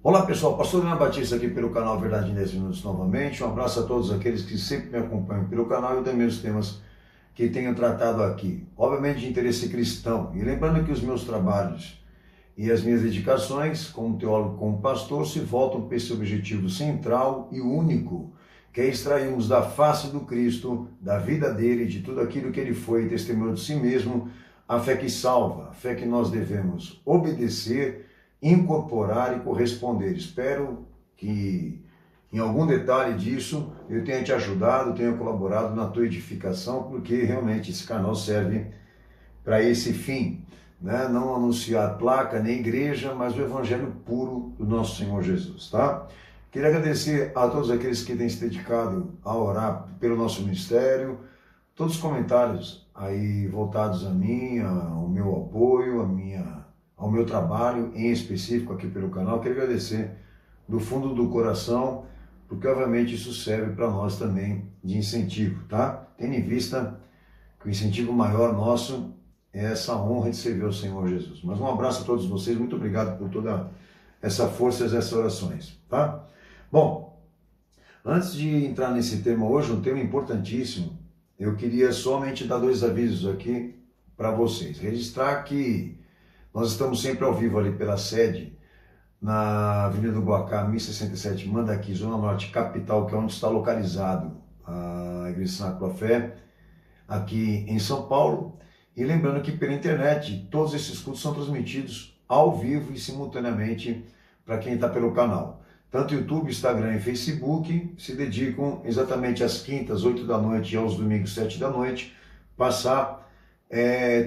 Olá pessoal, Pastor Leandro Batista aqui pelo canal Verdade em 10 Minutos novamente. Um abraço a todos aqueles que sempre me acompanham pelo canal e também os temas que tenho tratado aqui. Obviamente de interesse cristão. E lembrando que os meus trabalhos e as minhas dedicações como teólogo, como pastor, se voltam para esse objetivo central e único, que é extrairmos da face do Cristo, da vida dele, de tudo aquilo que ele foi, testemunho de si mesmo, a fé que salva, a fé que nós devemos obedecer, incorporar e corresponder. Espero que em algum detalhe disso eu tenha te ajudado, tenha colaborado na tua edificação, porque realmente esse canal serve para esse fim, né? Não anunciar placa nem igreja, mas o evangelho puro do nosso Senhor Jesus, tá? Queria agradecer a todos aqueles que têm se dedicado a orar pelo nosso ministério, todos os comentários aí voltados a mim, ao meu apoio, ao meu trabalho em específico aqui pelo canal. Quero agradecer do fundo do coração, porque obviamente isso serve para nós também de incentivo, tá? Tendo em vista que o incentivo maior nosso é essa honra de servir ao Senhor Jesus. Mas um abraço a todos vocês, muito obrigado por toda essa força e essas orações, tá? Bom, antes de entrar nesse tema hoje, um tema importantíssimo, eu queria somente dar dois avisos aqui para vocês. Registrar que nós estamos sempre ao vivo ali pela sede, na Avenida do Guacá, 1067, Mandaqui, Zona Norte, capital, que é onde está localizado a Igreja Santa Fé, aqui em São Paulo. E lembrando que pela internet, todos esses cultos são transmitidos ao vivo e simultaneamente para quem está pelo canal. Tanto YouTube, Instagram e Facebook se dedicam exatamente às quintas, 8 da noite e aos domingos, 7 da noite, passar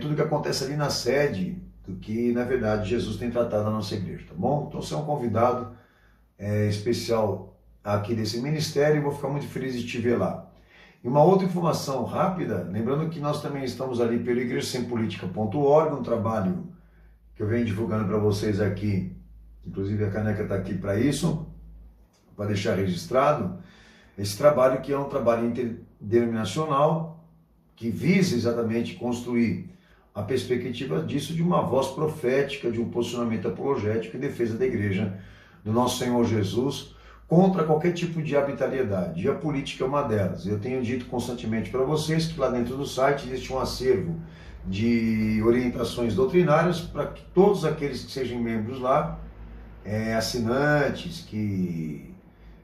tudo que acontece ali na sede, do que, na verdade, Jesus tem tratado na nossa igreja, tá bom? Então, você é um convidado especial aqui desse ministério e vou ficar muito feliz de te ver lá. E uma outra informação rápida, lembrando que nós também estamos ali pelo igrejasempolitica.org, um trabalho que eu venho divulgando para vocês aqui, inclusive a caneca está aqui para isso, para deixar registrado, esse trabalho que é um trabalho interdenominacional, que visa exatamente construir a perspectiva disso de uma voz profética, de um posicionamento apologético em defesa da igreja do nosso Senhor Jesus, contra qualquer tipo de arbitrariedade. E a política é uma delas. Eu tenho dito constantemente para vocês que lá dentro do site existe um acervo de orientações doutrinárias para que todos aqueles que sejam membros lá, assinantes, que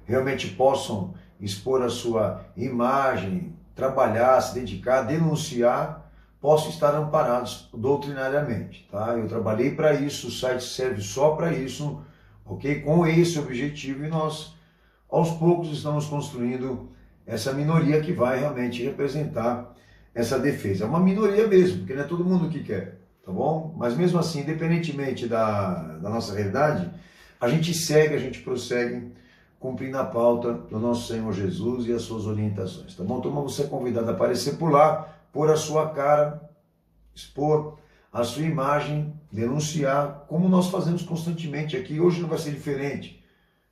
realmente possam expor a sua imagem, trabalhar, se dedicar, denunciar, possam estar amparados doutrinariamente, tá? Eu trabalhei para isso, o site serve só para isso, ok? Com esse objetivo, e nós, aos poucos, estamos construindo essa minoria que vai realmente representar essa defesa. É uma minoria mesmo, porque não é todo mundo que quer, tá bom? Mas mesmo assim, independentemente da nossa realidade, a gente segue, a gente prossegue cumprindo a pauta do nosso Senhor Jesus e as suas orientações, tá bom? Então você é convidado a aparecer por lá, pôr a sua cara, expor a sua imagem, denunciar, como nós fazemos constantemente aqui. Hoje não vai ser diferente,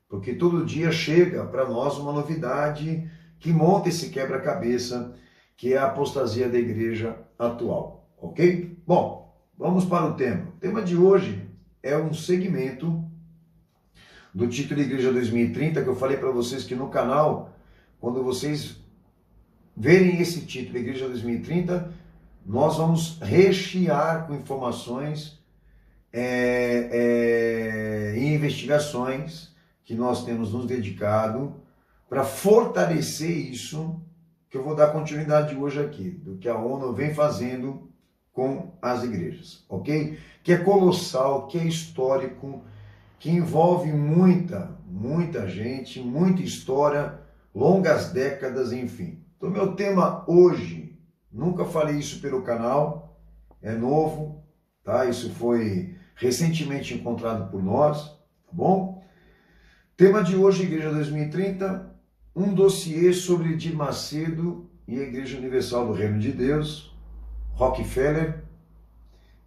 porque todo dia chega para nós uma novidade que monta esse quebra-cabeça, que é a apostasia da igreja atual, ok? Bom, vamos para o tema. O tema de hoje é um segmento do título Igreja 2030, que eu falei para vocês que no canal, quando vocês verem esse título, Igreja 2030, nós vamos rechear com informações e investigações que nós temos nos dedicado para fortalecer isso, que eu vou dar continuidade hoje aqui, do que a ONU vem fazendo com as igrejas, ok? Que é colossal, que é histórico, que envolve muita gente, muita história, longas décadas, enfim. Então, meu tema hoje, nunca falei isso pelo canal, é novo, tá? Isso foi recentemente encontrado por nós, tá bom? Tema de hoje, Igreja 2030, um dossiê sobre Edir Macedo e a Igreja Universal do Reino de Deus, Rockefeller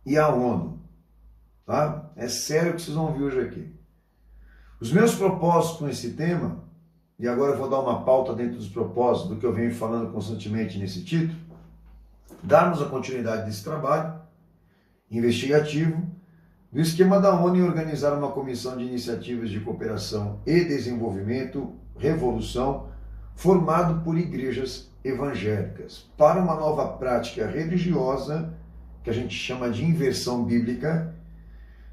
e a ONU, tá? É sério que vocês vão ver hoje aqui. Os meus propósitos com esse tema, e agora eu vou dar uma pauta dentro dos propósitos do que eu venho falando constantemente nesse título, darmos a continuidade desse trabalho investigativo, no esquema da ONU em organizar uma comissão de iniciativas de cooperação e desenvolvimento, revolução, formado por igrejas evangélicas, para uma nova prática religiosa, que a gente chama de inversão bíblica,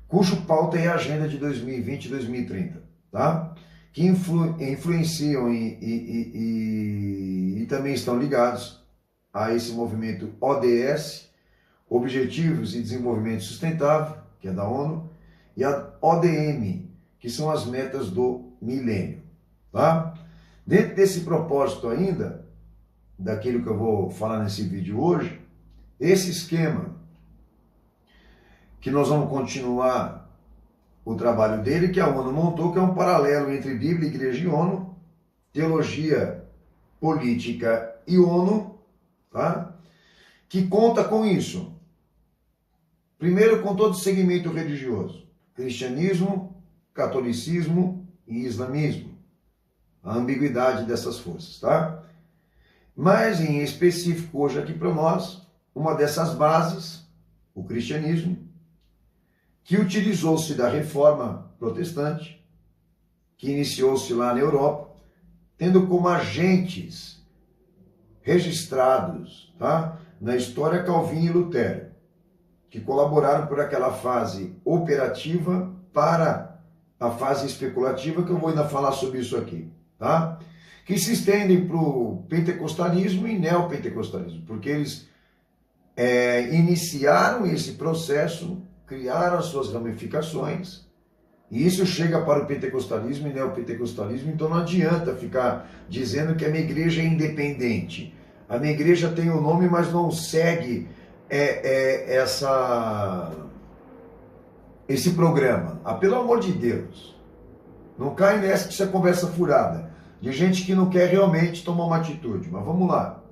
cujo pauta é a Agenda de 2020 e 2030, tá? Que influenciam e também estão ligados a esse movimento ODS, Objetivos e Desenvolvimento Sustentável, que é da ONU, e a ODM, que são as metas do milênio, tá? Dentro desse propósito ainda, daquilo que eu vou falar nesse vídeo hoje, esse esquema que nós vamos continuar o trabalho dele, que a ONU montou, que é um paralelo entre Bíblia, Igreja e ONU, teologia, política e ONU, tá? Que conta com isso. Primeiro, com todo o segmento religioso, cristianismo, catolicismo e islamismo. A ambiguidade dessas forças, tá? Mas, em específico, hoje aqui para nós, uma dessas bases, o cristianismo, que utilizou-se da reforma protestante, que iniciou-se lá na Europa, tendo como agentes registrados, tá, na história Calvino e Lutero, que colaboraram por aquela fase operativa para a fase especulativa, que eu vou ainda falar sobre isso aqui, tá? Que se estendem para o pentecostalismo e neopentecostalismo, porque eles iniciaram esse processo, criaram as suas ramificações, e isso chega para o pentecostalismo e neopentecostalismo, então não adianta ficar dizendo que a minha igreja é independente. A minha igreja tem o nome, mas não segue esse programa. Ah, pelo amor de Deus, não cai nessa que isso é conversa furada, de gente que não quer realmente tomar uma atitude, mas vamos lá.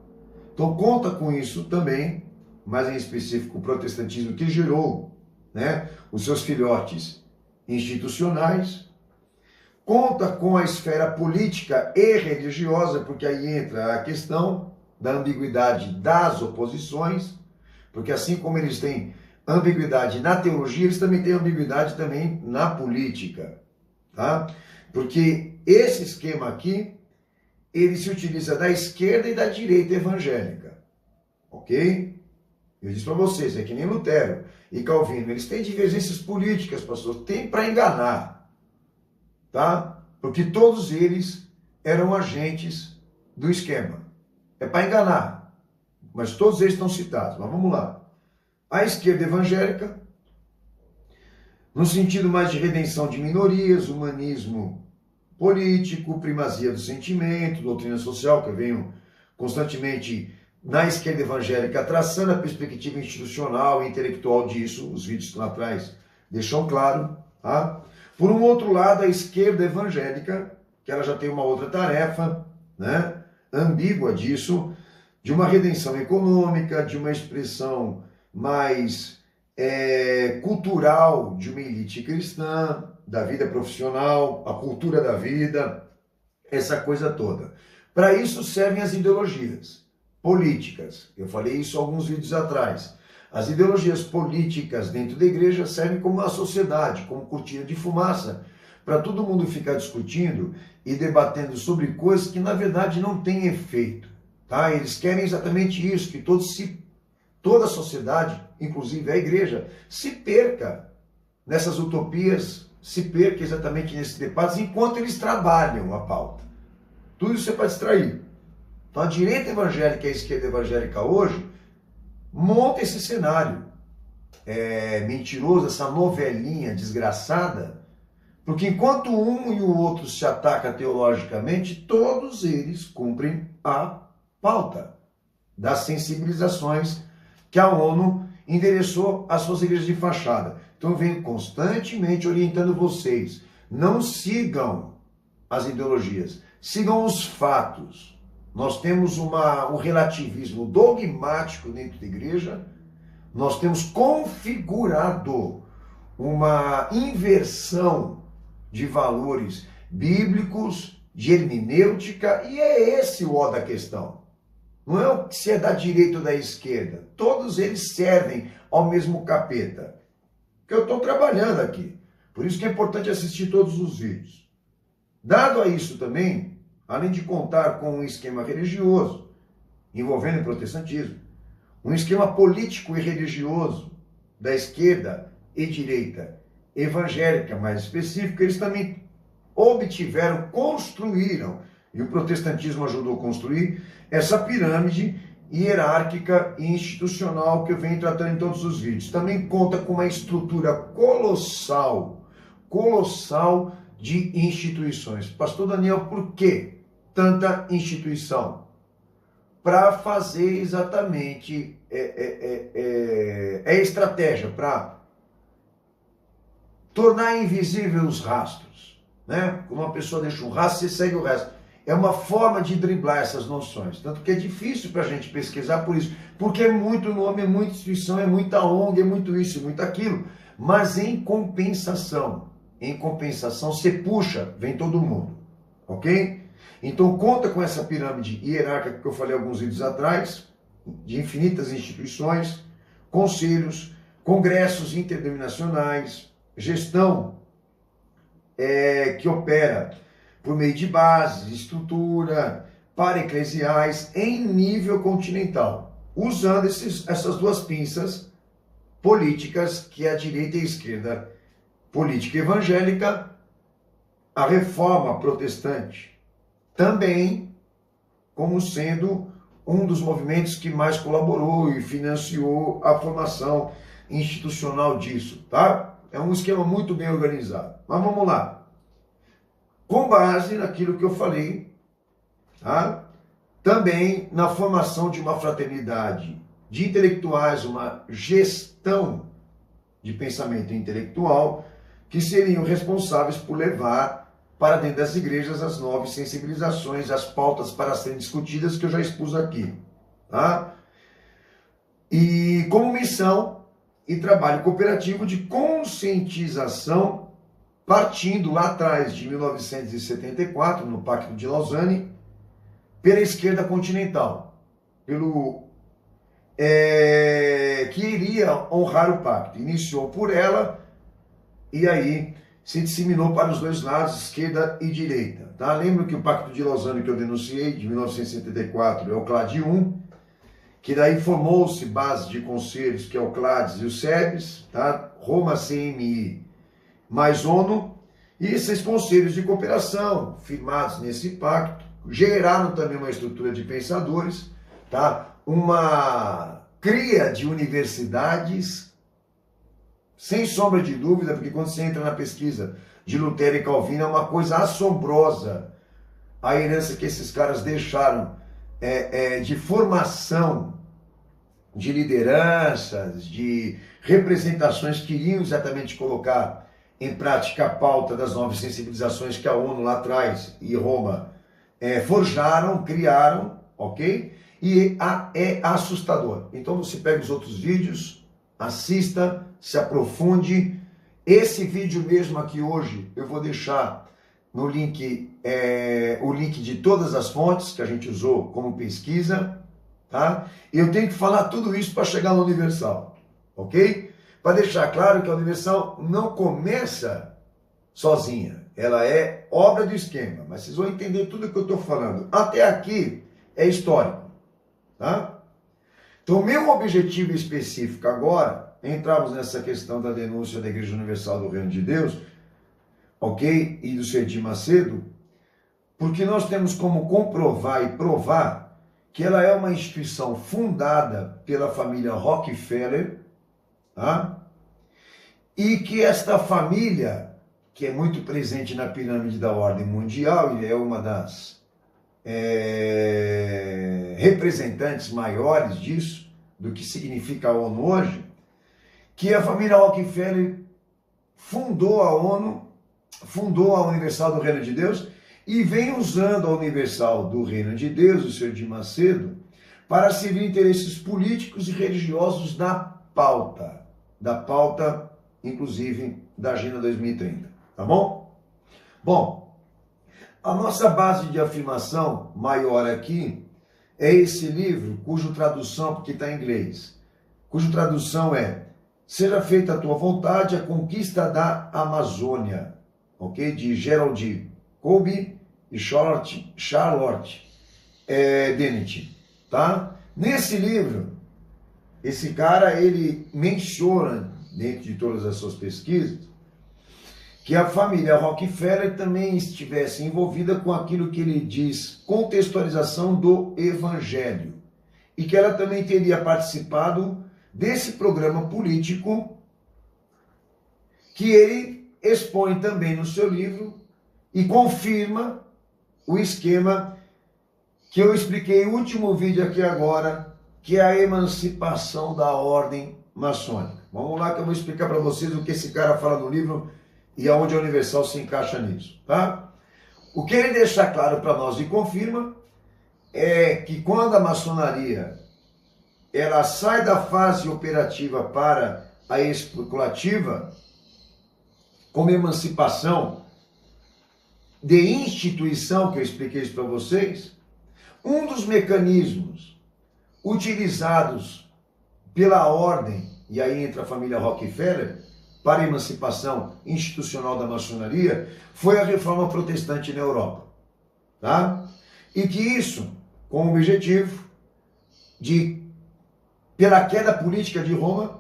Então conta com isso também, mas em específico o protestantismo que gerou, né, os seus filhotes institucionais, conta com a esfera política e religiosa, porque aí entra a questão da ambiguidade das oposições, porque assim como eles têm ambiguidade na teologia, eles também têm ambiguidade também na política, tá? Porque esse esquema aqui, ele se utiliza da esquerda e da direita evangélica, ok? Eu disse para vocês, é que nem Lutero e Calvino, eles têm divergências políticas, pastor, tem para enganar, tá? Porque todos eles eram agentes do esquema. É para enganar, mas todos eles estão citados. Mas vamos lá. A esquerda evangélica, no sentido mais de redenção de minorias, humanismo político, primazia do sentimento, doutrina social, que eu venho constantemente na esquerda evangélica, traçando a perspectiva institucional e intelectual disso, os vídeos lá atrás deixam claro, tá? Por um outro lado, a esquerda evangélica, que ela já tem uma outra tarefa, né, ambígua disso, de uma redenção econômica, de uma expressão mais cultural de uma elite cristã, da vida profissional, a cultura da vida, essa coisa toda. Para isso servem as ideologias políticas. Eu falei isso alguns vídeos atrás. As ideologias políticas dentro da igreja servem como uma sociedade, como cortina de fumaça, para todo mundo ficar discutindo e debatendo sobre coisas que na verdade não têm efeito. Tá? Eles querem exatamente isso, que toda a sociedade, inclusive a igreja, se perca nessas utopias, se perca exatamente nesses debates, enquanto eles trabalham a pauta. Tudo isso é para distrair. Então a direita evangélica e a esquerda evangélica hoje monta esse cenário mentiroso, essa novelinha desgraçada, porque enquanto um e o outro se atacam teologicamente, todos eles cumprem a pauta das sensibilizações que a ONU endereçou às suas igrejas de fachada. Então eu venho constantemente orientando vocês, não sigam as ideologias, sigam os fatos. Nós temos um relativismo dogmático dentro da igreja, nós temos configurado uma inversão de valores bíblicos, de hermenêutica, e é esse o ó da questão. Não é se é da direita ou da esquerda, todos eles servem ao mesmo capeta. Porque eu estou trabalhando aqui. Por isso que é importante assistir todos os vídeos. Dado a isso também, além de contar com um esquema religioso, envolvendo o protestantismo, um esquema político e religioso da esquerda e direita evangélica, mais específico, eles também obtiveram, construíram, e o protestantismo ajudou a construir, essa pirâmide hierárquica e institucional que eu venho tratando em todos os vídeos. Também conta com uma estrutura colossal de instituições. Pastor Daniel, por que tanta instituição? Para fazer exatamente estratégia, para tornar invisível os rastros, né? Quando uma pessoa deixa um rastro, você segue o resto. É uma forma de driblar essas noções. Tanto que é difícil para a gente pesquisar por isso. Porque é muito nome, é muita instituição, é muita ONG, é muito isso, é muito aquilo. Mas em compensação, você puxa, vem todo mundo. Ok? Então conta com essa pirâmide hierárquica que eu falei alguns vídeos atrás, de infinitas instituições, conselhos, congressos interdenominacionais, gestão que opera por meio de bases, estrutura, para-eclesiais em nível continental, usando essas duas pinças políticas, que é a direita e a esquerda, política evangélica, a reforma protestante, também como sendo um dos movimentos que mais colaborou e financiou a formação institucional disso, tá? É um esquema muito bem organizado. Mas vamos lá. Com base naquilo que eu falei, tá? Também na formação de uma fraternidade de intelectuais, uma gestão de pensamento intelectual, que seriam responsáveis por levar para dentro das igrejas as 9 sensibilizações, as pautas para serem discutidas, que eu já expus aqui. Tá? E como missão e trabalho cooperativo de conscientização, partindo lá atrás de 1974, no Pacto de Lausanne, pela esquerda continental, que iria honrar o pacto. Iniciou por ela e aí se disseminou para os dois lados, esquerda e direita. Tá? Lembro que o Pacto de Lausanne que eu denunciei, de 1974, é o CLAD I, que daí formou-se base de conselhos, que é o CLADES e o SEBS, tá? Roma CMI mais ONU, e esses conselhos de cooperação, firmados nesse pacto, geraram também uma estrutura de pensadores, tá? Uma cria de universidades, sem sombra de dúvida, porque quando você entra na pesquisa de Lutero e Calvino, é uma coisa assombrosa a herança que esses caras deixaram de formação de lideranças, de representações que iriam exatamente colocar em prática a pauta das 9 sensibilizações que a ONU lá atrás e Roma forjaram, criaram, ok? E é assustador. Então você pega os outros vídeos, assista, se aprofunde. Esse vídeo mesmo aqui hoje, eu vou deixar no link, o link de todas as fontes que a gente usou como pesquisa, tá? E eu tenho que falar tudo isso para chegar no Universal, ok? Para deixar claro que a Universal não começa sozinha, ela é obra do esquema, mas vocês vão entender tudo o que eu estou falando. Até aqui é histórico, tá? Então, meu objetivo específico agora, entramos nessa questão da denúncia da Igreja Universal do Reino de Deus, ok? E do Serdir Macedo, porque nós temos como comprovar e provar que ela é uma instituição fundada pela família Rockefeller, tá? E que esta família, que é muito presente na pirâmide da ordem mundial, e é uma das representantes maiores disso, do que significa a ONU hoje, que a família Rockefeller fundou a ONU, fundou a Universal do Reino de Deus, e vem usando a Universal do Reino de Deus, o Serdir Macedo, para servir interesses políticos e religiosos da pauta, inclusive, da Agenda 2030, tá bom? Bom, a nossa base de afirmação maior aqui é esse livro, cuja tradução, porque está em inglês, cuja tradução é Seja feita a tua vontade, a conquista da Amazônia, ok? De Gerald Colby e Charlotte Dennett, tá? Nesse livro, esse cara, ele menciona, dentro de todas as suas pesquisas, que a família Rockefeller também estivesse envolvida com aquilo que ele diz contextualização do evangelho, e que ela também teria participado desse programa político que ele expõe também no seu livro e confirma o esquema que eu expliquei no último vídeo aqui agora, que é a emancipação da ordem maçônica. Vamos lá que eu vou explicar para vocês o que esse cara fala no livro e aonde a Universal se encaixa nisso, tá? O que ele deixa claro para nós e confirma é que quando a maçonaria ela sai da fase operativa para a especulativa, como emancipação de instituição, que eu expliquei isso para vocês, um dos mecanismos utilizados pela ordem, e aí entra a família Rockefeller, para a emancipação institucional da maçonaria, foi a reforma protestante na Europa. Tá? E que isso, com o objetivo de, pela queda política de Roma,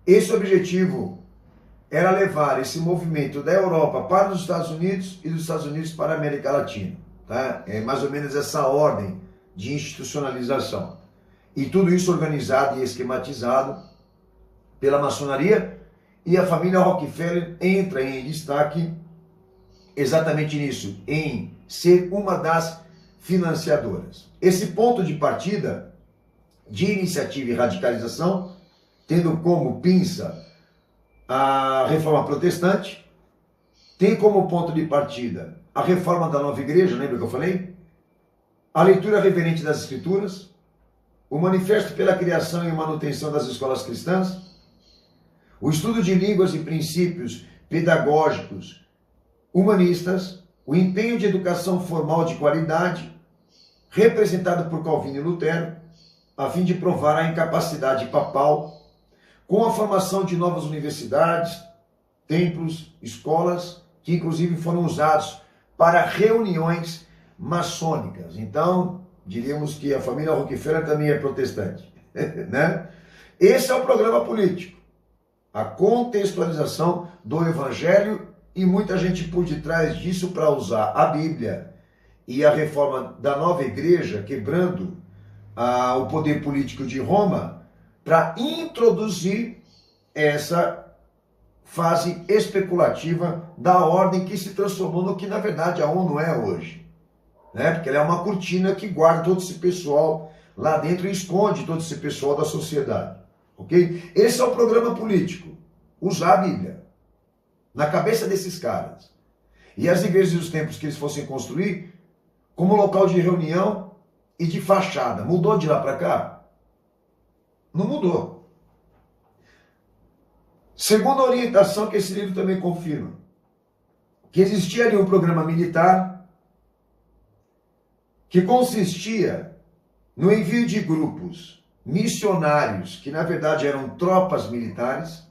esse objetivo era levar esse movimento da Europa para os Estados Unidos e dos Estados Unidos para a América Latina. Tá? É mais ou menos essa ordem de institucionalização. E tudo isso organizado e esquematizado pela maçonaria, e a família Rockefeller entra em destaque exatamente nisso, em ser uma das financiadoras. Esse ponto de partida de iniciativa e radicalização, tendo como pinça a reforma protestante, tem como ponto de partida a reforma da nova igreja, lembra que eu falei? A leitura reverente das escrituras, o manifesto pela criação e manutenção das escolas cristãs, o estudo de línguas e princípios pedagógicos humanistas, o empenho de educação formal de qualidade, representado por Calvino e Lutero, a fim de provar a incapacidade papal, com a formação de novas universidades, templos, escolas, que inclusive foram usados para reuniões maçônicas. Então, diríamos que a família Rockefeller também é protestante, né? Esse é o programa político, a contextualização do evangelho, e muita gente por detrás disso para usar a Bíblia e a reforma da nova igreja, quebrando o poder político de Roma, para introduzir essa fase especulativa da ordem que se transformou no que na verdade a ONU é hoje, né? Porque ela é uma cortina que guarda todo esse pessoal lá dentro e esconde todo esse pessoal da sociedade, ok? Esse é o programa político, usar a Bíblia na cabeça desses caras, e as igrejas e os templos que eles fossem construir como local de reunião e de fachada. Mudou de lá para cá? Não mudou. Segunda orientação que esse livro também confirma, que existia ali um programa militar que consistia no envio de grupos missionários, que na verdade eram tropas militares,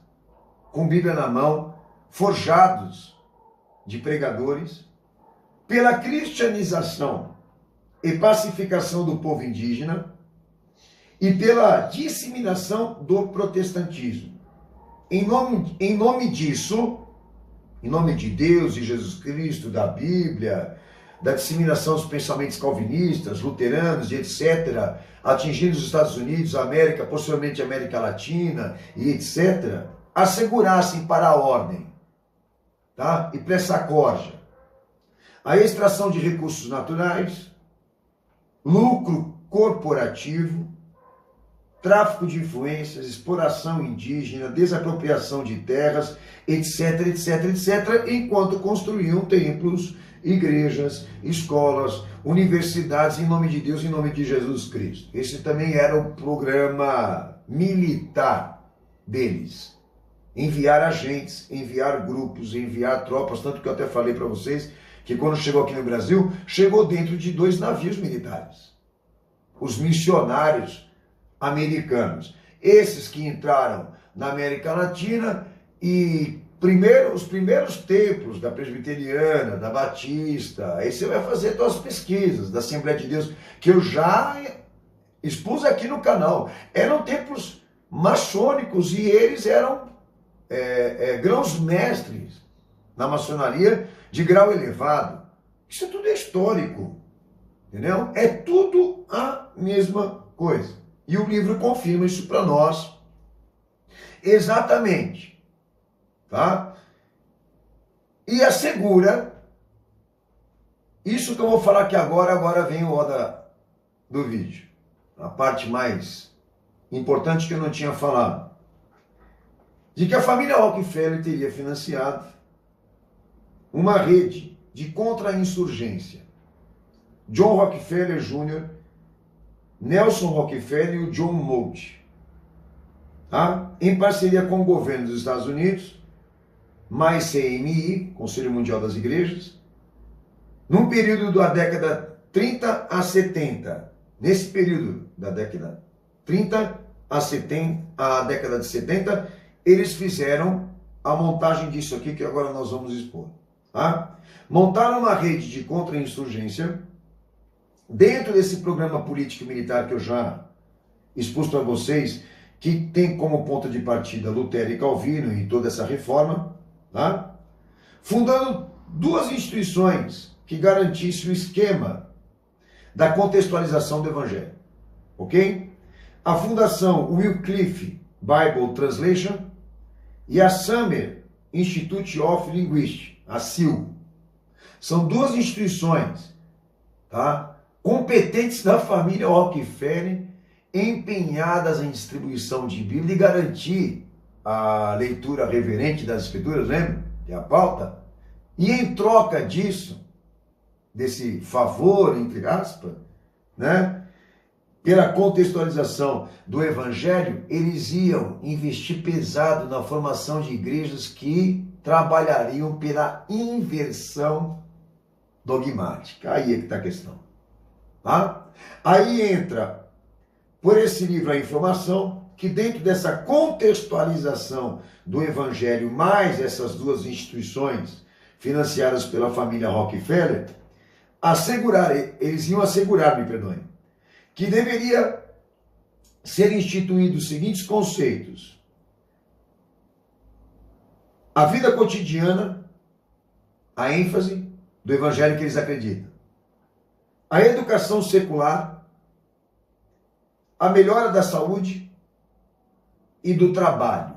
com Bíblia na mão, forjados de pregadores, pela cristianização e pacificação do povo indígena e pela disseminação do protestantismo. Em nome disso, em nome de Deus e Jesus Cristo, da Bíblia, da disseminação dos pensamentos calvinistas, luteranos e etc., atingindo os Estados Unidos, a América, possivelmente a América Latina e etc., assegurassem para a ordem, tá? E para essa corja a extração de recursos naturais, lucro corporativo, tráfico de influências, exploração indígena, desapropriação de terras, etc, etc, etc, enquanto construíam templos, igrejas, escolas, universidades, em nome de Deus, em nome de Jesus Cristo. Esse também era o programa militar deles. Enviar agentes, enviar grupos, enviar tropas, tanto que eu até falei para vocês que quando chegou aqui no Brasil, chegou dentro de 2 navios militares. Os missionários americanos. Esses que entraram na América Latina, e os primeiros templos da Presbiteriana, da Batista, aí você vai fazer suas pesquisas, da Assembleia de Deus, que eu já expus aqui no canal. Eram templos maçônicos e eles eram grãos mestres na maçonaria de grau elevado. Isso tudo é histórico, entendeu? É tudo a mesma coisa. E o livro confirma isso para nós exatamente, tá? E assegura isso que eu vou falar aqui agora vem o Oda do vídeo. A parte mais importante que eu não tinha falado. De que a família Rockefeller teria financiado uma rede de contra-insurgência. John Rockefeller Jr., Nelson Rockefeller e o John Mould, tá? Em parceria com o governo dos Estados Unidos, mais CMI, Conselho Mundial das Igrejas, num período da década 30 a 70. Nesse período da década 30 a 70, a década de 70, eles fizeram a montagem disso aqui que agora nós vamos expor. Tá? Montaram uma rede de contra-insurgência dentro desse programa político e militar que eu já expus para vocês, que tem como ponto de partida Lutero e Calvino e toda essa reforma, tá? Fundando duas instituições que garantissem o esquema da contextualização do Evangelho, ok? A Fundação Wycliffe Bible Translation e a Summer Institute of Linguistics, a SIL. São duas instituições, tá, competentes da família Rockefeller, empenhadas em distribuição de Bíblia e garantir a leitura reverente das Escrituras, lembra? Que é a pauta. E em troca disso, desse favor, entre aspas, né, pela contextualização do Evangelho, eles iam investir pesado na formação de igrejas que trabalhariam pela inversão dogmática. Aí é que está a questão. Tá? Aí entra, por esse livro, a informação que dentro dessa contextualização do Evangelho, mais essas duas instituições financiadas pela família Rockefeller, eles iam assegurar, me perdoem, que deveria ser instituídos os seguintes conceitos: a vida cotidiana, a ênfase do Evangelho que eles acreditam, a educação secular, a melhora da saúde e do trabalho.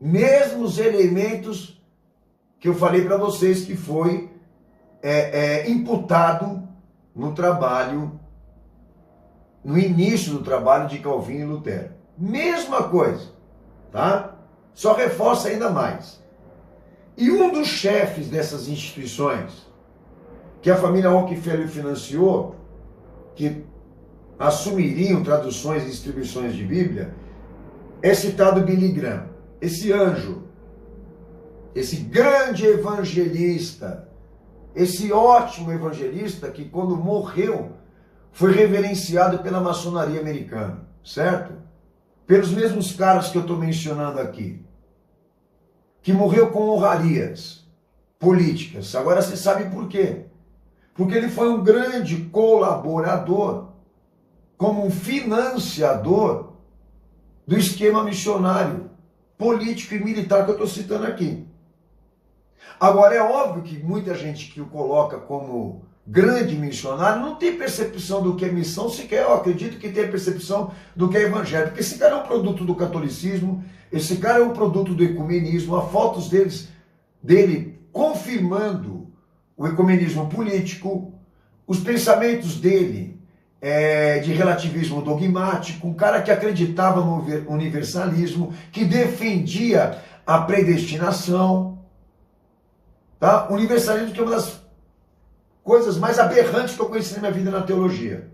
Mesmos elementos que eu falei para vocês que foi imputado no trabalho, no início do trabalho de Calvino e Lutero. Mesma coisa, tá? Só reforça ainda mais. E um dos chefes dessas instituições, que a família Rockefeller financiou, que assumiriam traduções e distribuições de Bíblia, é citado Billy Graham. Esse anjo, esse grande evangelista, esse ótimo evangelista que quando morreu foi reverenciado pela maçonaria americana, certo? Pelos mesmos caras que eu estou mencionando aqui, que morreu com honrarias políticas. Agora você sabe por quê? Porque ele foi um grande colaborador, como um financiador do esquema missionário, político e militar que eu estou citando aqui. Agora, é óbvio que muita gente que o coloca como grande missionário não tem percepção do que é missão, sequer eu acredito que tem percepção do que é evangelho, porque esse cara é um produto do catolicismo, esse cara é um produto do ecumenismo, há fotos dele confirmando o ecumenismo político, os pensamentos dele de relativismo dogmático, um cara que acreditava no universalismo, que defendia a predestinação, tá? Universalismo que é uma das coisas mais aberrantes que eu conheci na minha vida na teologia.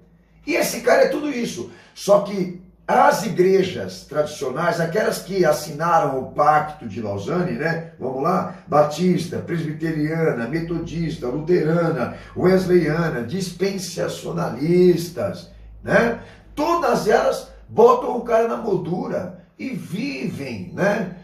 E esse cara é tudo isso. Só que as igrejas tradicionais, aquelas que assinaram o Pacto de Lausanne, né? Vamos lá, Batista, Presbiteriana, Metodista, Luterana, Wesleyana, Dispensacionalistas, né? Todas elas botam o cara na moldura, e vivem, né,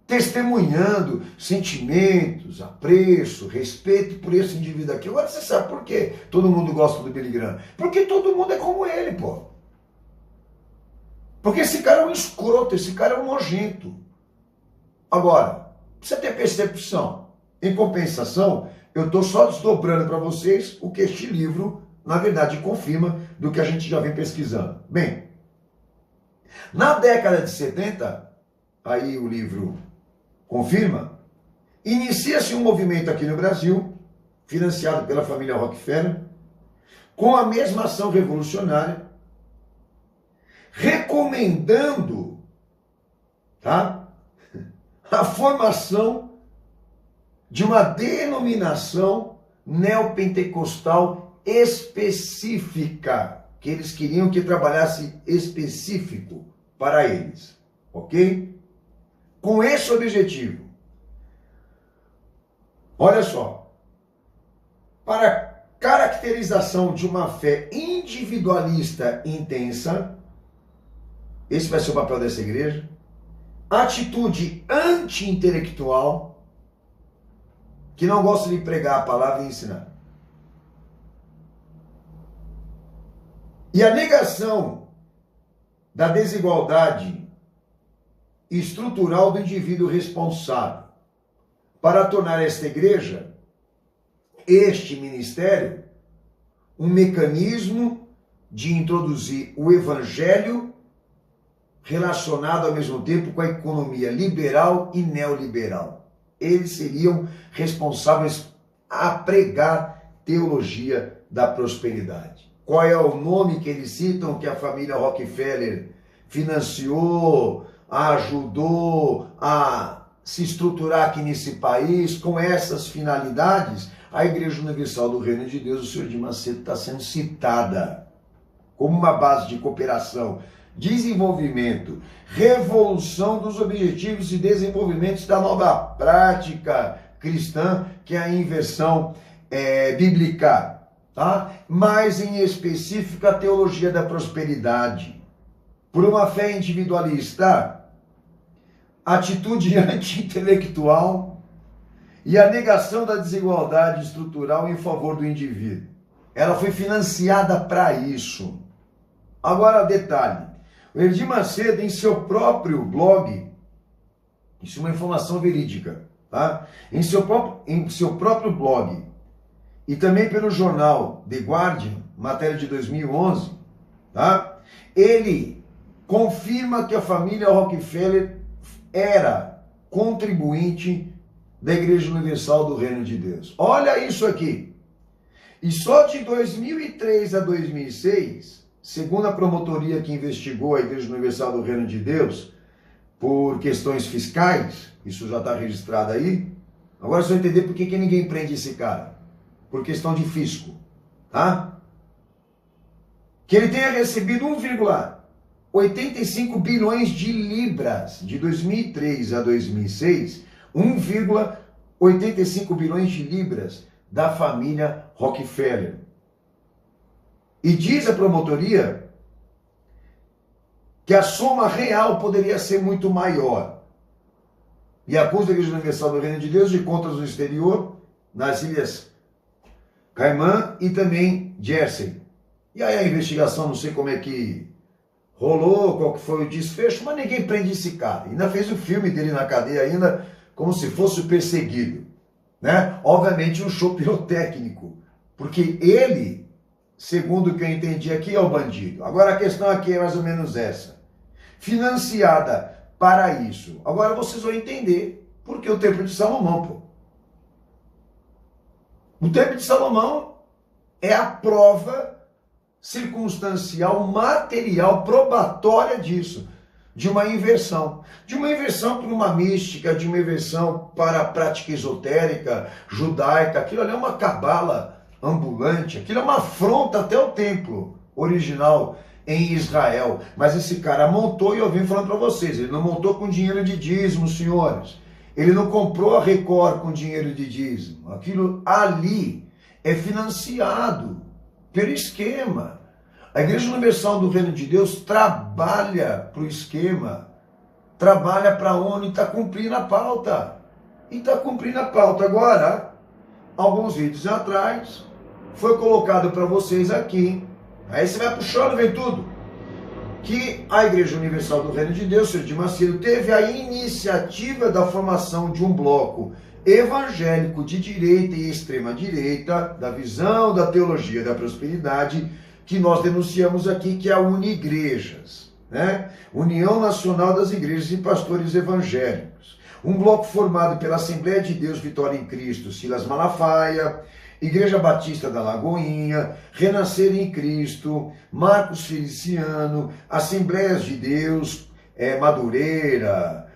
testemunhando sentimentos, apreço, respeito por esse indivíduo aqui. Agora você sabe por quê todo mundo gosta do Billy Graham? Porque todo mundo é como ele, pô. Porque esse cara é um escroto, esse cara é um nojento. Agora, precisa ter percepção. Em compensação, eu estou só desdobrando para vocês o que este livro, na verdade, confirma do que a gente já vem pesquisando. Bem, na década de 70, aí o livro confirma, inicia-se um movimento aqui no Brasil, financiado pela família Rockefeller, com a mesma ação revolucionária, recomendando, tá, a formação de uma denominação neopentecostal específica, que eles queriam que trabalhasse específico para eles, ok? Com esse objetivo, olha só, para caracterização de uma fé individualista intensa, esse vai ser o papel dessa igreja, atitude anti-intelectual, que não gosta de pregar a palavra e ensinar, e a negação da desigualdade estrutural do indivíduo responsável, para tornar esta igreja, este ministério, um mecanismo de introduzir o evangelho relacionado ao mesmo tempo com a economia liberal e neoliberal. Eles seriam responsáveis a pregar teologia da prosperidade. Qual é o nome que eles citam que a família Rockefeller financiou, ajudou a se estruturar aqui nesse país com essas finalidades? A Igreja Universal do Reino de Deus, o Senhor de Macedo, está sendo citada como uma base de cooperação, desenvolvimento, revolução dos objetivos e desenvolvimentos da nova prática cristã, que é a inversão bíblica, tá? Mas em específico a teologia da prosperidade. Por uma fé individualista, atitude anti-intelectual e a negação da desigualdade estrutural em favor do indivíduo. Ela foi financiada para isso. Agora, detalhe. O Edir Macedo, em seu próprio blog, isso é uma informação verídica, tá? Em seu próprio blog, e também pelo jornal The Guardian, matéria de 2011, tá? Ele confirma que a família Rockefeller era contribuinte da Igreja Universal do Reino de Deus. Olha isso aqui. E só de 2003 a 2006, segundo a promotoria que investigou a Igreja Universal do Reino de Deus por questões fiscais, isso já está registrado aí. Agora você vai entender por que ninguém prende esse cara. Por questão de fisco, tá? Que ele tenha recebido 1,85 bilhões de libras de 2003 a 2006, 1,85 bilhões de libras da família Rockefeller. E diz a promotoria que a soma real poderia ser muito maior. E acusa a Igreja Universal do Reino de Deus de contas no exterior, nas Ilhas Caimã e também Jersey. E aí a investigação, não sei como é que rolou, qual que foi o desfecho, mas ninguém prende esse cara. Ainda fez o filme dele na cadeia ainda como se fosse o perseguido, né? Obviamente um show pirotécnico, porque ele, segundo o que eu entendi aqui, é o bandido. Agora a questão aqui é mais ou menos essa. Financiada para isso. Agora vocês vão entender por que o Templo de Salomão, pô. O Templo de Salomão é a prova circunstancial, material, probatória disso, de uma inversão por uma mística, de uma inversão para a prática esotérica, judaica. Aquilo ali é uma cabala ambulante, aquilo é uma afronta até o templo original em Israel. Mas esse cara montou, e eu vim falando para vocês, ele não montou com dinheiro de dízimo, senhores. Ele não comprou a Record com dinheiro de dízimo. Aquilo ali é financiado pelo esquema. A Igreja Universal do Reino de Deus trabalha para o esquema, trabalha para a ONU e está cumprindo a pauta. E está cumprindo a pauta. Agora, alguns vídeos atrás, foi colocado para vocês aqui, aí você vai puxando, vem tudo, que a Igreja Universal do Reino de Deus, Sr. de Macedo, teve a iniciativa da formação de um bloco evangélico de direita e extrema-direita, da visão da teologia da prosperidade, que nós denunciamos aqui, que é a Unigrejas, né? União Nacional das Igrejas e Pastores Evangélicos. Um bloco formado pela Assembleia de Deus Vitória em Cristo, Silas Malafaia, Igreja Batista da Lagoinha, Renascer em Cristo, Marcos Feliciano, Assembleias de Deus, Madureira,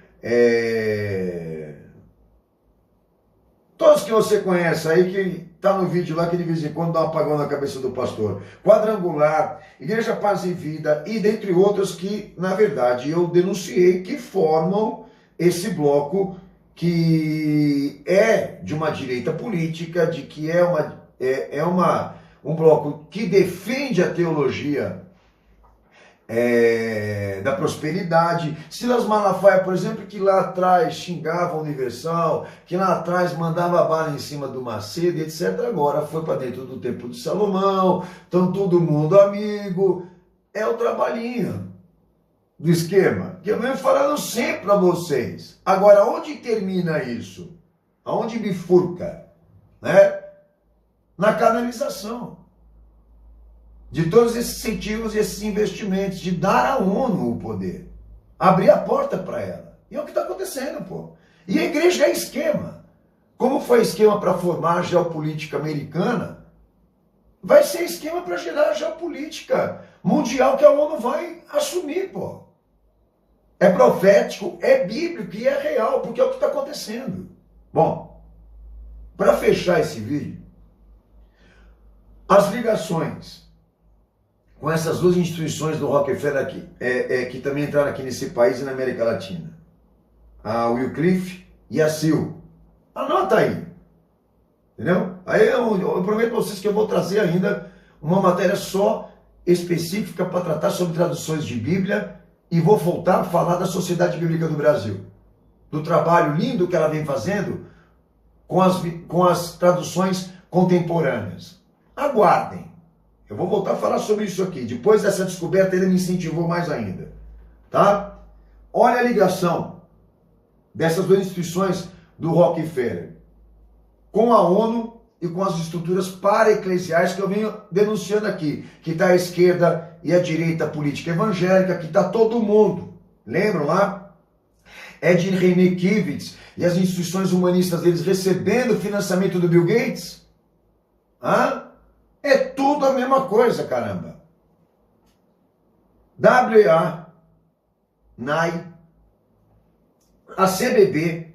todos que você conhece aí, que está no vídeo lá, que de vez em quando dá um apagão na cabeça do pastor. Quadrangular, Igreja Paz e Vida, e dentre outras que, na verdade, eu denunciei, que formam esse bloco que é de uma direita política, de que um bloco que defende a teologia da prosperidade. Silas Malafaia, por exemplo, que lá atrás xingava a Universal, que lá atrás mandava bala em cima do Macedo, etc. Agora foi para dentro do Templo de Salomão, então todo mundo amigo. É o trabalhinho do esquema, que eu venho falando sempre para vocês. Agora, onde termina isso? Aonde bifurca? Né? Na canalização de todos esses incentivos e esses investimentos, de dar à ONU o poder, abrir a porta para ela. E é o que está acontecendo, pô. E a igreja é esquema. Como foi esquema para formar a geopolítica americana, vai ser esquema para gerar a geopolítica mundial que a ONU vai assumir, pô. É profético, é bíblico e é real, porque é o que está acontecendo. Bom, para fechar esse vídeo, as ligações com essas duas instituições do Rockefeller aqui, que também entraram aqui nesse país e na América Latina, a Wycliffe e a Sil. Anota aí, entendeu? Aí eu prometo para vocês que eu vou trazer ainda uma matéria só específica para tratar sobre traduções de Bíblia, e vou voltar a falar da Sociedade Bíblica do Brasil, do trabalho lindo que ela vem fazendo com as traduções contemporâneas. Aguardem. Eu vou voltar a falar sobre isso aqui. Depois dessa descoberta, ele me incentivou mais ainda. Tá? Olha a ligação dessas duas instituições do Rockefeller com a ONU e com as estruturas para-eclesiais que eu venho denunciando aqui, que está a esquerda e a direita política evangélica, que está todo mundo. Lembram lá? Ed René Kivitz e as instituições humanistas deles recebendo financiamento do Bill Gates? É tudo a mesma coisa, caramba. WA, NAI, a CBB,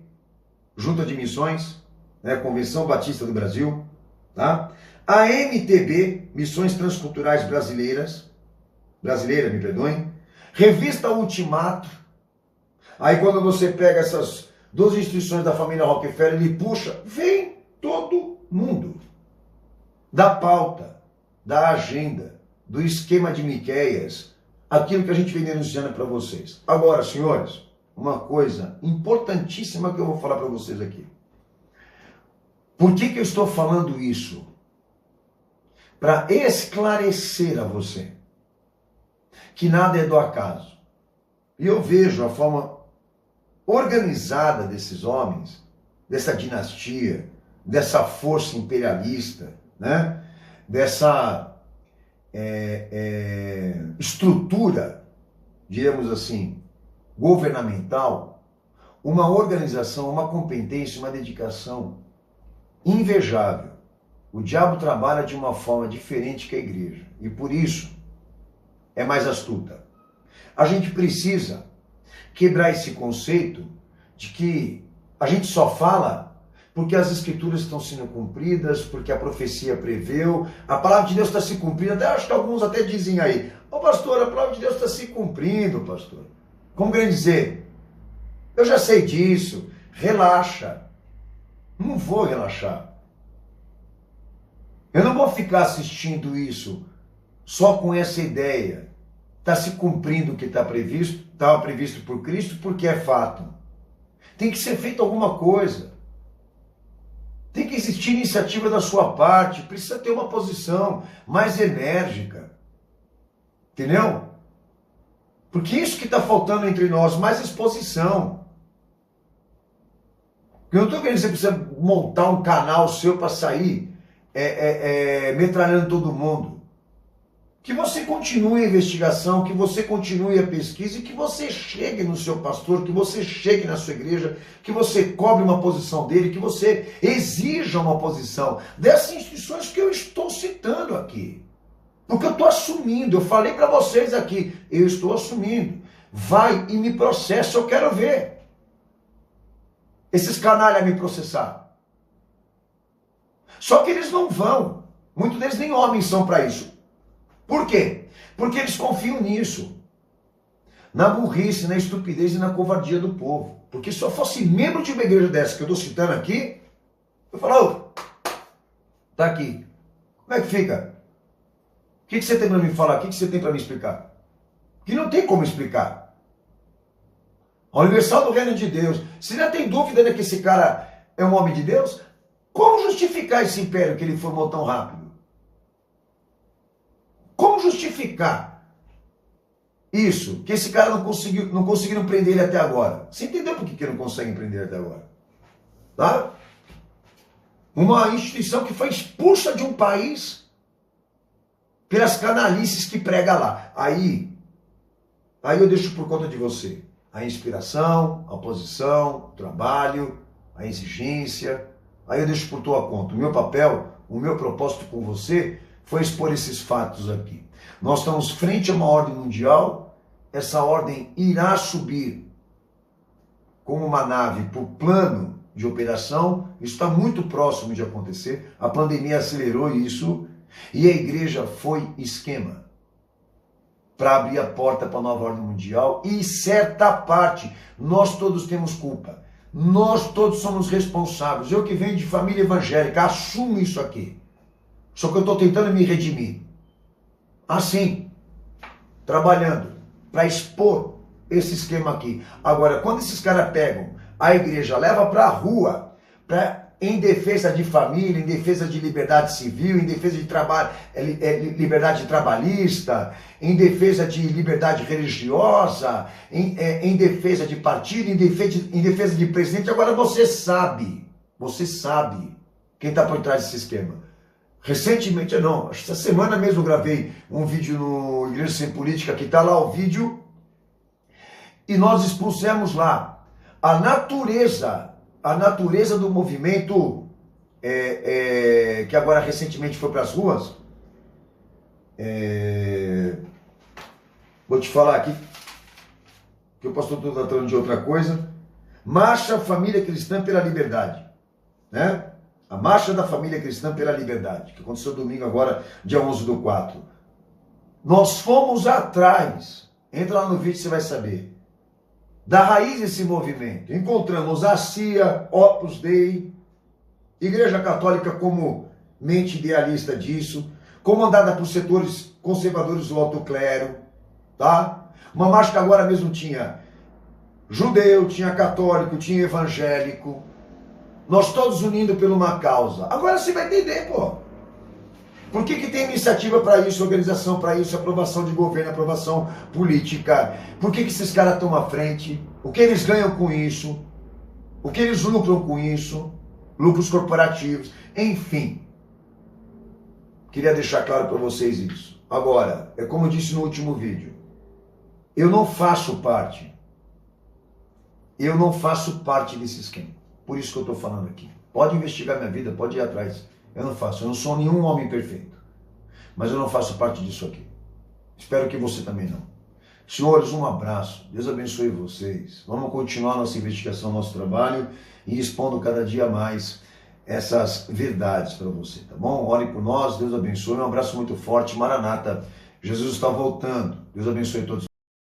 Junta de Missões, né, Convenção Batista do Brasil, tá? A MTB, Missões Transculturais Brasileira, me perdoem, Revista Ultimato. Aí quando você pega essas duas instituições da família Rockefeller, ele puxa, vem todo mundo. Da pauta, da agenda, do esquema de Miqueias, aquilo que a gente vem denunciando para vocês. Agora, senhores, uma coisa importantíssima que eu vou falar para vocês aqui. Por que eu estou falando isso? Para esclarecer a você que nada é do acaso. E eu vejo a forma organizada desses homens, dessa dinastia, dessa força imperialista, né? Dessa estrutura, diríamos assim, governamental, uma organização, uma competência, uma dedicação invejável. O diabo trabalha de uma forma diferente que a igreja, e por isso é mais astuta. A gente precisa quebrar esse conceito de que a gente só fala porque as escrituras estão sendo cumpridas, porque a profecia preveu, a palavra de Deus está se cumprindo. Até acho que alguns até dizem aí, pastor, a palavra de Deus está se cumprindo, pastor. Como querem dizer? Eu já sei disso, relaxa. Não vou relaxar. Eu não vou ficar assistindo isso só com essa ideia. Está se cumprindo o que estava previsto por Cristo, porque é fato. Tem que ser feito alguma coisa. Tem que existir iniciativa da sua parte, precisa ter uma posição mais enérgica. Entendeu? Porque isso que está faltando entre nós, mais exposição. Eu não estou querendo que você precisa montar um canal seu para sair metralhando todo mundo. Que você continue a investigação, que você continue a pesquisa e que você chegue no seu pastor, que você chegue na sua igreja, que você cobre uma posição dele, que você exija uma posição dessas instituições que eu estou citando aqui. Porque eu estou assumindo, eu falei para vocês aqui, eu estou assumindo. Vai e me processa, eu quero ver esses canalhas me processar. Só que eles não vão, muitos deles nem homens são para isso. Por quê? Porque eles confiam nisso. Na burrice, na estupidez e na covardia do povo. Porque se eu fosse membro de uma igreja dessa que eu estou citando aqui, eu falo, tá aqui. Como é que fica? O que você tem para me falar? O que você tem para me explicar? Que não tem como explicar. A Universal do Reino de Deus. Você já tem dúvida de que esse cara é um homem de Deus? Como justificar esse império que ele formou tão rápido? Como justificar isso? Que esse cara não conseguiram prender ele até agora. Você entendeu por que não conseguem prender até agora? Tá? Uma instituição que foi expulsa de um país pelas canalices que prega lá. Aí eu deixo por conta de você. A inspiração, a oposição, o trabalho, a exigência. Aí eu deixo por tua conta. O meu papel, o meu propósito com você foi expor esses fatos aqui. Nós estamos frente a uma ordem mundial, essa ordem irá subir como uma nave para o plano de operação, isso está muito próximo de acontecer, a pandemia acelerou isso, e a igreja foi esquema para abrir a porta para a nova ordem mundial, e certa parte, nós todos temos culpa, nós todos somos responsáveis, eu que venho de família evangélica, assumo isso aqui. Só que eu estou tentando me redimir. Assim, trabalhando para expor esse esquema aqui. Agora, quando esses caras pegam a igreja, leva para a rua, em defesa de família, em defesa de liberdade civil, em defesa de trabalho, liberdade trabalhista, em defesa de liberdade religiosa, em defesa de partido, em defesa de presidente. Agora você sabe quem está por trás desse esquema. Recentemente, não, essa semana mesmo eu gravei um vídeo no Igreja Sem Política, que está lá o vídeo, e nós expusemos lá a natureza do movimento que agora recentemente foi para as ruas. Vou te falar aqui, que o pastor está tratando de outra coisa. Marcha Família Cristã pela Liberdade, né? A Marcha da Família Cristã pela Liberdade, que aconteceu domingo agora, dia 11/4. Nós fomos atrás, entra lá no vídeo e você vai saber, da raiz desse movimento. Encontramos a CIA, Opus Dei, Igreja Católica como mente idealista disso, comandada por setores conservadores do alto clero, tá? Uma marcha que agora mesmo tinha judeu, tinha católico, tinha evangélico, nós todos unindo por uma causa. Agora você vai entender, pô. Por que tem iniciativa para isso, organização para isso, aprovação de governo, aprovação política? Por que esses caras estão à frente? O que eles ganham com isso? O que eles lucram com isso? Lucros corporativos, enfim. Queria deixar claro para vocês isso. Agora, é como eu disse no último vídeo, eu não faço parte desse esquema. Por isso que eu estou falando aqui. Pode investigar minha vida, pode ir atrás. Eu não faço, eu não sou nenhum homem perfeito. Mas eu não faço parte disso aqui. Espero que você também não. Senhores, um abraço. Deus abençoe vocês. Vamos continuar nossa investigação, nosso trabalho e expondo cada dia mais essas verdades para você, tá bom? Ore por nós, Deus abençoe. Um abraço muito forte. Maranata, Jesus está voltando. Deus abençoe todos.